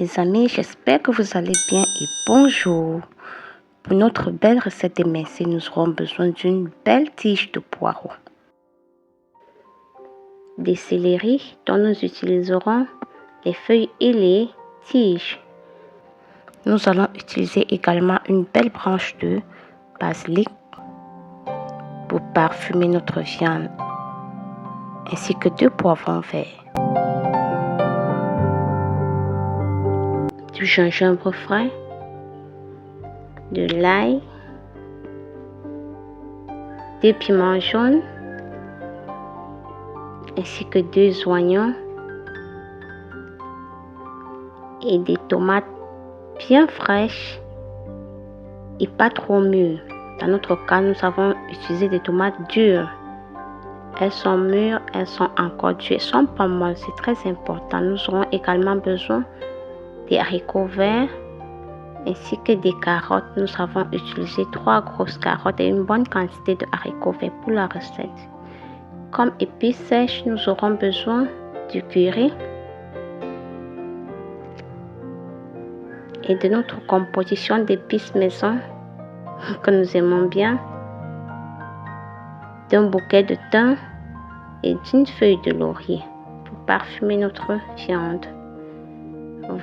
Les amis, j'espère que vous allez bien et bonjour. Pour notre belle recette émincée, nous aurons besoin d'une belle tige de poireaux, des céleris dont nous utiliserons les feuilles et les tiges. Nous allons utiliser également une belle branche de basilic pour parfumer notre viande, ainsi que 2 poivrons verts, du gingembre frais, de l'ail, des piments jaunes, ainsi que 2 oignons et des tomates bien fraîches et pas trop mûres. Dans notre cas, nous avons utilisé des tomates dures. Elles sont mûres, elles sont encore dures, elles sont pas molles, c'est très important. Nous aurons également besoin des haricots verts ainsi que des carottes. Nous avons utilisé 3 grosses carottes et une bonne quantité de haricots verts pour la recette. Comme épices sèches, nous aurons besoin du curry et de notre composition d'épices maison que nous aimons bien, d'un bouquet de thym et d'une feuille de laurier pour parfumer notre viande.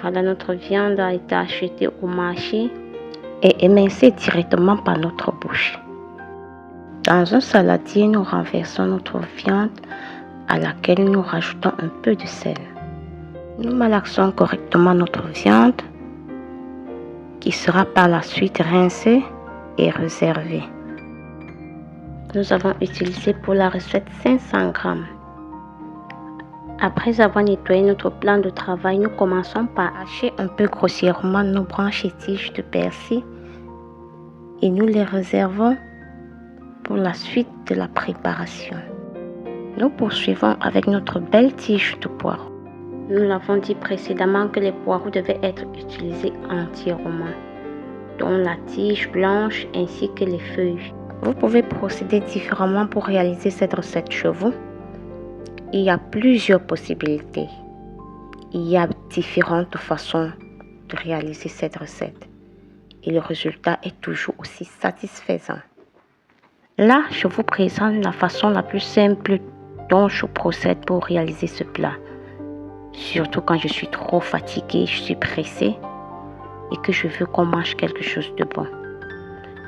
Voilà, notre viande a été achetée au marché et émincée directement par notre bouche. Dans un saladier, nous renversons notre viande à laquelle nous rajoutons un peu de sel. Nous malaxons correctement notre viande qui sera par la suite rincée et réservée. Nous avons utilisé pour la recette 500 g. Après avoir nettoyé notre plan de travail, nous commençons par hacher un peu grossièrement nos branches et tiges de persil et nous les réservons pour la suite de la préparation. Nous poursuivons avec notre belle tige de poireaux. Nous l'avons dit précédemment que les poireaux devaient être utilisés entièrement, dont la tige blanche ainsi que les feuilles. Vous pouvez procéder différemment pour réaliser cette recette chez vous. Il y a plusieurs possibilités. Il y a différentes façons de réaliser cette recette. Et le résultat est toujours aussi satisfaisant. Là, je vous présente la façon la plus simple dont je procède pour réaliser ce plat. Surtout quand je suis trop fatiguée, je suis pressée et que je veux qu'on mange quelque chose de bon.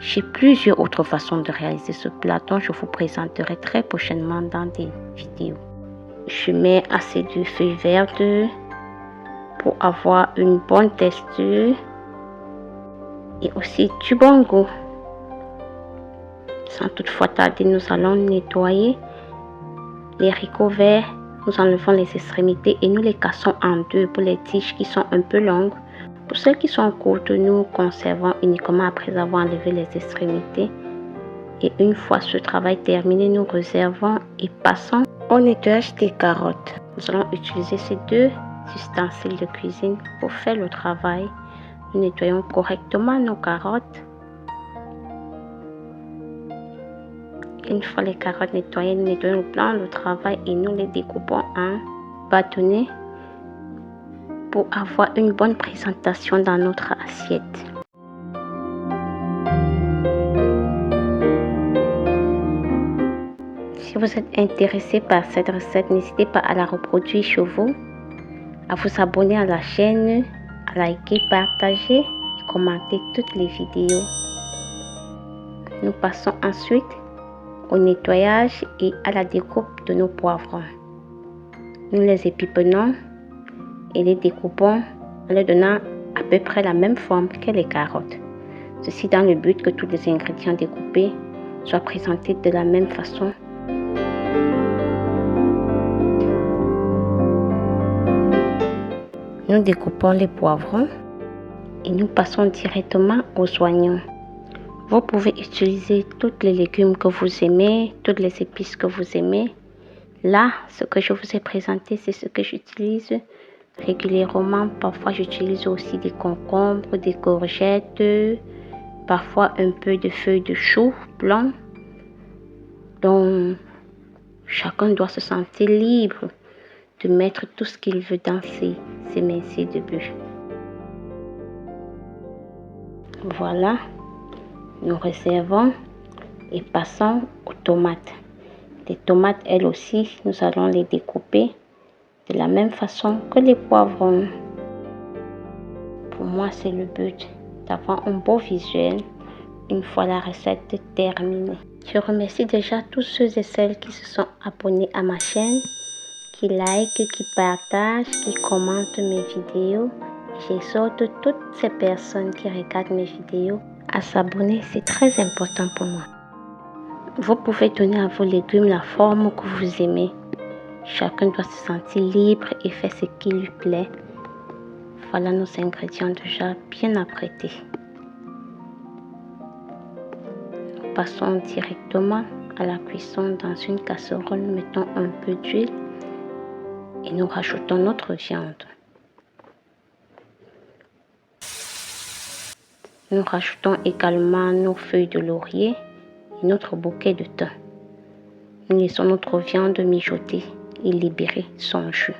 J'ai plusieurs autres façons de réaliser ce plat dont je vous présenterai très prochainement dans des vidéos. Je mets assez de feuilles vertes pour avoir une bonne texture et aussi du bon goût. Sans toutefois tarder, nous allons nettoyer les haricots verts. Nous enlevons les extrémités et nous les cassons en 2 pour les tiges qui sont un peu longues. Pour celles qui sont courtes, nous conservons uniquement après avoir enlevé les extrémités. Et une fois ce travail terminé, nous réservons et passons au nettoyage des carottes. Nous allons utiliser ces 2 ustensiles de cuisine pour faire le travail. Nous nettoyons correctement nos carottes. Une fois les carottes nettoyées, nous nettoyons le plan de travail et nous les découpons en bâtonnets pour avoir une bonne présentation dans notre assiette. Si vous êtes intéressé par cette recette, n'hésitez pas à la reproduire chez vous, à vous abonner à la chaîne, à liker, partager et commenter toutes les vidéos. Nous passons ensuite au nettoyage et à la découpe de nos poivrons. Nous les épipennons et les découpons en leur donnant à peu près la même forme que les carottes. Ceci dans le but que tous les ingrédients découpés soient présentés de la même façon. Nous découpons les poivrons et nous passons directement aux oignons. Vous pouvez utiliser tous les légumes que vous aimez, toutes les épices que vous aimez. Là, ce que je vous ai présenté, c'est ce que j'utilise régulièrement. Parfois, j'utilise aussi des concombres, des courgettes, parfois un peu de feuilles de chou blanc. Donc, chacun doit se sentir libre de mettre tout ce qu'il veut dans ses émincés de bœuf. Voilà, nous réservons et passons aux tomates. Les tomates, elles aussi, nous allons les découper de la même façon que les poivrons. Pour moi, c'est le but d'avoir un beau visuel une fois la recette terminée. Je remercie déjà tous ceux et celles qui se sont abonnés à ma chaîne, qui like, qui partagent, qui commentent mes vidéos. J'exhorte toutes ces personnes qui regardent mes vidéos à s'abonner, c'est très important pour moi. Vous pouvez donner à vos légumes la forme que vous aimez. Chacun doit se sentir libre et faire ce qui lui plaît. Voilà nos ingrédients déjà bien apprêtés. Passons directement à la cuisson. Dans une casserole, nous mettons un peu d'huile et nous rajoutons notre viande. Nous rajoutons également nos feuilles de laurier et notre bouquet de thym. Nous laissons notre viande mijoter et libérer son jus.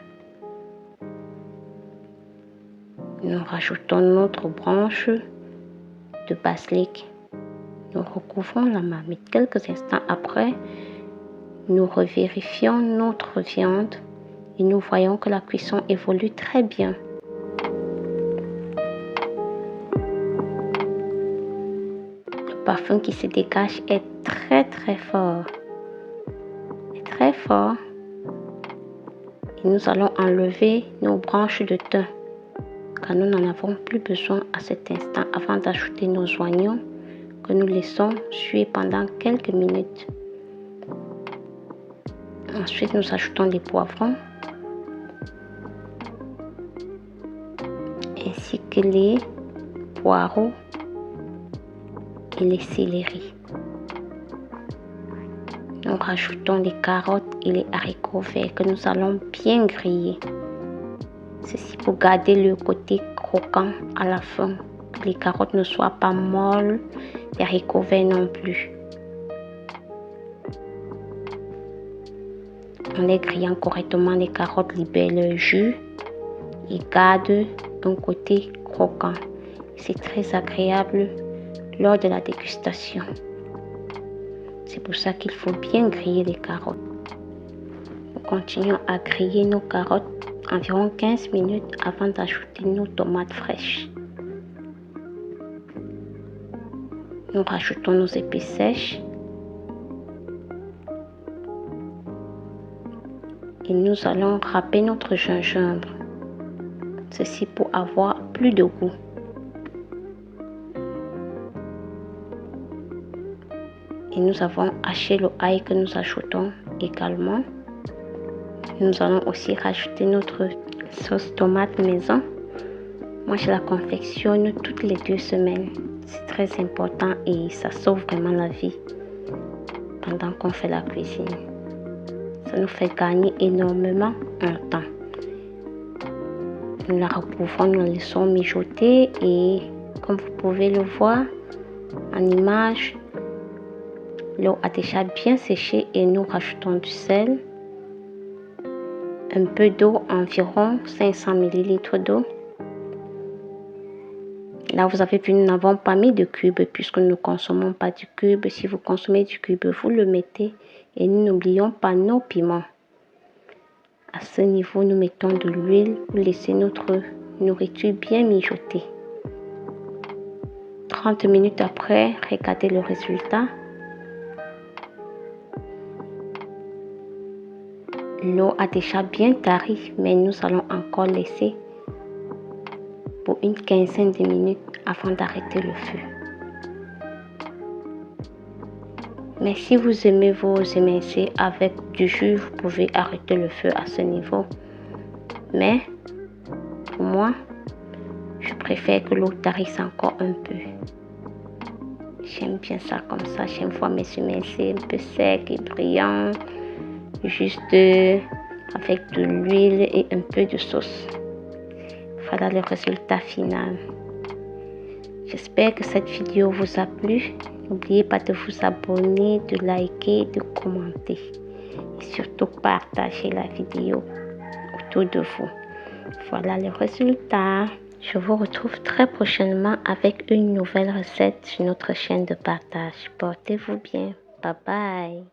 Nous rajoutons notre branche de basilic. Nous recouvrons la marmite. Quelques instants après, nous revérifions notre viande et nous voyons que la cuisson évolue très bien. Le parfum qui se dégage est très fort. Très fort. Et nous allons enlever nos branches de thym car nous n'en avons plus besoin à cet instant avant d'ajouter nos oignons que nous laissons cuire pendant quelques minutes. Ensuite, nous ajoutons les poivrons ainsi que les poireaux et les céleris. Nous rajoutons les carottes et les haricots verts que nous allons bien griller. Ceci pour garder le côté croquant à la fin. Que les carottes ne soient pas molles, les haricots verts non plus. En les grillant correctement, les carottes libèrent leur jus et gardent un côté croquant. C'est très agréable lors de la dégustation. C'est pour ça qu'il faut bien griller les carottes. Nous continuons à griller nos carottes environ 15 minutes avant d'ajouter nos tomates fraîches. Nous rajoutons nos épices sèches et nous allons râper notre gingembre. Ceci pour avoir plus de goût. Et nous avons haché l'ail que nous ajoutons également. Nous allons aussi rajouter notre sauce tomate maison. Moi, je la confectionne toutes les 2 semaines. C'est très important et ça sauve vraiment la vie pendant qu'on fait la cuisine. Ça nous fait gagner énormément en temps. Nous la recouvrons, nous la laissons mijoter et comme vous pouvez le voir en image, l'eau a déjà bien séché et nous rajoutons du sel, un peu d'eau, environ 500 ml d'eau. Là, vous avez vu, nous n'avons pas mis de cube puisque nous ne consommons pas du cube. Si vous consommez du cube, vous le mettez et nous n'oublions pas nos piments. À ce niveau, nous mettons de l'huile pour laisser notre nourriture bien mijoter. 30 minutes après, regardez le résultat. L'eau a déjà bien tari, mais nous allons encore laisser pour une quinzaine de minutes avant d'arrêter le feu. Mais si vous aimez vos émincés avec du jus, vous pouvez arrêter le feu à ce niveau. Mais pour moi, je préfère que l'eau tarisse encore un peu. J'aime bien ça comme ça. J'aime voir mes émincés un peu secs et brillants. Juste avec de l'huile et un peu de sauce. Voilà le résultat final. J'espère que cette vidéo vous a plu. N'oubliez pas de vous abonner, de liker, de commenter. Et surtout partager la vidéo autour de vous. Voilà le résultat. Je vous retrouve très prochainement avec une nouvelle recette sur notre chaîne de partage. Portez-vous bien. Bye bye.